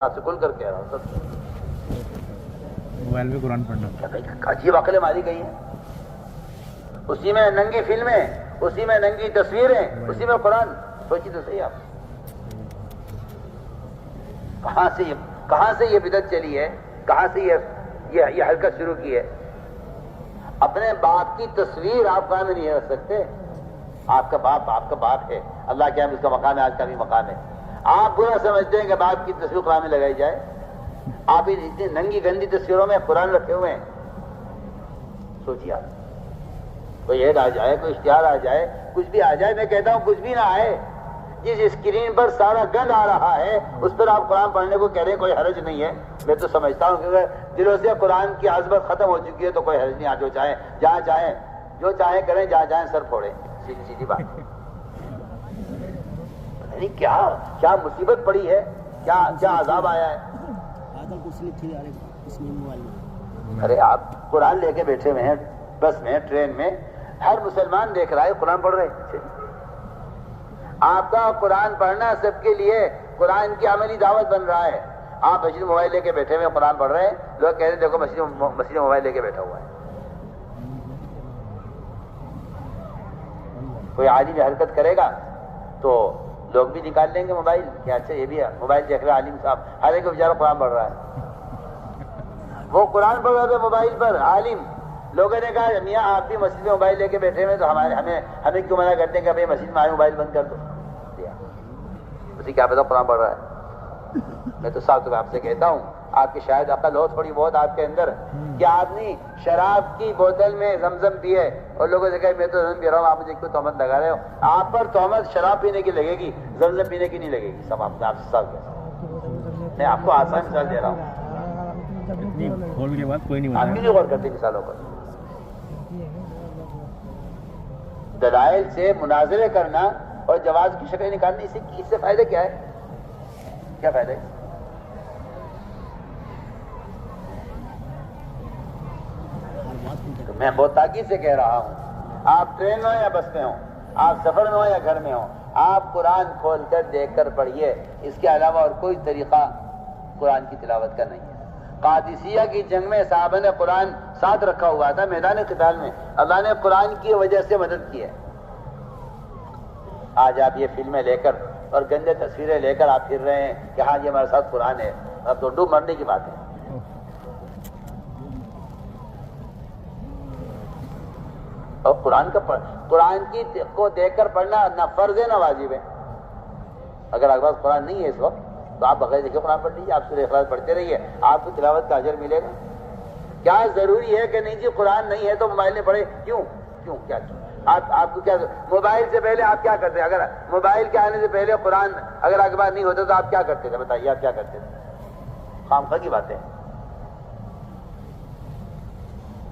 آپ سے کھل کر کہہ رہا ہوں سب موبائل پہ قرآن پڑھنا عجیب عقلیں ماری گئی ہیں. اسی میں ننگی فلمیں، اسی میں ننگی تصویریں، اسی میں قرآن. سوچی تو صحیح آپ کہاں سے یہ بدعت چلی ہے، کہاں سے یہ حرکت شروع کی ہے. اپنے باپ کی تصویر آپ قرآن میں نہیں رکھ سکتے. آپ کا باپ ہے، اللہ کے ہم اس کا مقام ہے، آج کا بھی مقام ہے. آپ برا سمجھتے ہیں کہ باپ کی تصویر قرآن میں لگائی جائے. آپ اتنی ننگی گندی تصویروں میں قرآن رکھے ہوئے ہیں. سوچیے آپ، کوئی ایڈ آ جائے، کوئی اشتہار آ جائے، کچھ بھی آ جائے. میں کہتا ہوں کچھ بھی نہ آئے، جس اسکرین پر سارا گند آ رہا ہے اس پر آپ قرآن پڑھنے کو کہہ رہے ہیں، کوئی حرج نہیں ہے. میں تو سمجھتا ہوں کہ دلوں سے قرآن کی عظمت ختم ہو چکی ہے تو کوئی حرج نہیں. جو چاہیں جہاں چاہیں جو چاہیں کریں، جہاں چاہیں سر پھوڑیں. سیدھی بات. کیا مصیبت پڑی ہے، کیا عذاب آیا ہے. ارے آپ قرآن لے کے بیٹھے ہوئے ہیں بس میں، ٹرین میں، ہر مسلمان دیکھ رہا ہے قرآن پڑھ رہے ہیں. آپ کا قرآن پڑھنا سب کے لیے قرآن کی عملی دعوت بن رہا ہے. آپ مسجد موبائل لے کے بیٹھے ہوئے قرآن پڑھ رہے ہیں، لوگ کہہ رہے ہیں دیکھو مسجد موبائل لے کے بیٹھا ہوا ہے. کوئی عالم حرکت کرے گا تو لوگ بھی نکال لیں گے موبائل کہ اچھا یہ بھی ہے موبائل دیکھ رہا ہے عالم صاحب. ہر ایک بیچارہ قرآن پڑھ رہا ہے. وہ قرآن پڑھ رہے تھے موبائل پر عالم. لوگوں نے کہا میاں آپ بھی مسجد میں موبائل لے کے بیٹھے ہوئے تو ہمیں کیوں منع کرتے ہیں کہ بھائی مسجد میں آئے موبائل بند کر دو. اسے کیا پتا قرآن پڑھ رہا ہے. میں تو صاحب آپ سے کہتا ہوں آپ کی شاید عقل ہو تھوڑی بہت آپ کے اندر کہ آدمی شراب کی بوتل میں زمزم پیے اور لوگوں سے کہے میں تو زمزم پی رہا ہوں، آپ مجھے کیوں تہمت لگا رہے ہو. آپ پر تہمت شراب پینے کی لگے گی، زمزم پینے کی نہیں لگے گی. سب آپ سے سب میں آپ کو آسان مثال دے رہا ہوں. کوئی نہیں آپ بھی غور کرتے مثالوں پر. دلائل سے مناظرے کرنا اور جواز کی شکل نکالنے، اس سے فائدہ کیا ہے؟ کیا فائدہ ہے؟ میں بہت تاکید سے کہہ رہا ہوں، آپ ٹرین میں ہو یا بس میں ہو، آپ سفر میں ہو یا گھر میں ہو، آپ قرآن کھول کر دیکھ کر پڑھیے. اس کے علاوہ اور کوئی طریقہ قرآن کی تلاوت کا نہیں ہے. قادسیہ کی جنگ میں صحابہ نے قرآن ساتھ رکھا ہوا تھا. میدان قتال میں اللہ نے قرآن کی وجہ سے مدد کی ہے. آج آپ یہ فلمیں لے کر اور گندے تصویریں لے کر آپ پھر رہے ہیں کہ ہاں یہ ہمارے ساتھ قرآن ہے. اب تو ڈوب مرنے کی بات ہے. اور قرآن کی کو دیکھ کر پڑھنا نہ فرض ہے نہ واجب ہے. اگر آپ کے پاس قرآن نہیں ہے اس وقت تو آپ بغیر دیکھے قرآن پڑھ لیجیے. آپ سورہ اخلاص پڑھتے رہیے، آپ کو تلاوت کا اجر ملے گا. کیا ضروری ہے کہ نہیں جی قرآن نہیں ہے تو موبائل میں پڑھے؟ کیوں کیا آپ کو کیا موبائل سے پہلے آپ کیا کرتے؟ اگر موبائل کے آنے سے پہلے قرآن اگر آپ کے پاس نہیں ہوتا تو آپ کیا کرتے تھے؟ بتائیے آپ کیا کرتے تھے؟ خامخواہ کی باتیں.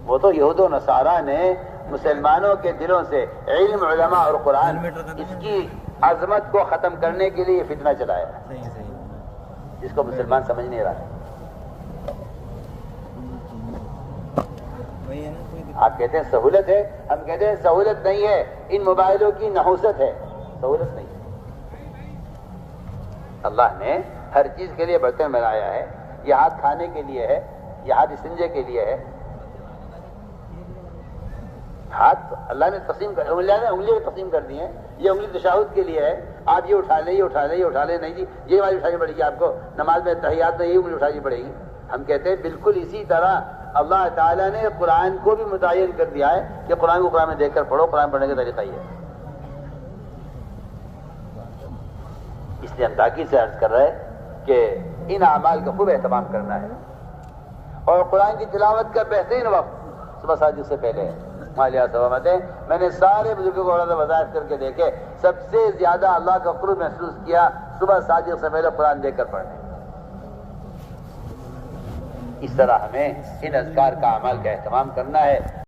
وہ تو یہود و نصارہ نے مسلمانوں کے دلوں سے علم، علماء اور قرآن اس کی عظمت کو ختم کرنے کے لیے فتنہ چلایا، جس کو مسلمان سمجھ نہیں رہا. آپ کہتے ہیں سہولت ہے، ہم کہتے ہیں سہولت نہیں ہے، ان موبائلوں کی نحوست ہے. سہولت نہیں ہے. اللہ نے ہر چیز کے لیے برتن بنایا ہے. یہ ہاتھ کھانے کے لیے ہے، یہ ہاتھ استنجے کے لیے ہے. ہاتھ اللہ نے انگلیاں تقسیم کر دی ہیں. یہ انگلی تشہد کے لیے ہے. آپ یہ اٹھا لیں، یہ اٹھا لیں، یہ اٹھا لیں. نہیں جی یہ والی اٹھانی پڑے گی آپ کو. نماز میں تحیات میں یہ انگلی اٹھانی پڑے گی. ہم کہتے ہیں بالکل اسی طرح اللہ تعالیٰ نے قرآن کو بھی متعین کر دیا ہے کہ قرآن کو قرآن میں دیکھ کر پڑھو. قرآن پڑھنے کا طریقہ یہ ہے. اس لیے ہم تاکید سے عرض کر رہے ہیں کہ ان اعمال کا خوب اہتمام کرنا ہے. اور قرآن کی تلاوت کا بہترین وقت صبح ساجد سے پہلے ہے. مالیہ سبامتیں میں نے سارے بزرگوں کو وضاحت کر کے دیکھے، سب سے زیادہ اللہ کا قرب محسوس کیا صبح ساجد سے پہلے قرآن دیکھ کر پڑھنے. اس طرح ہمیں ان اذکار کا اعمال کا اہتمام کرنا ہے.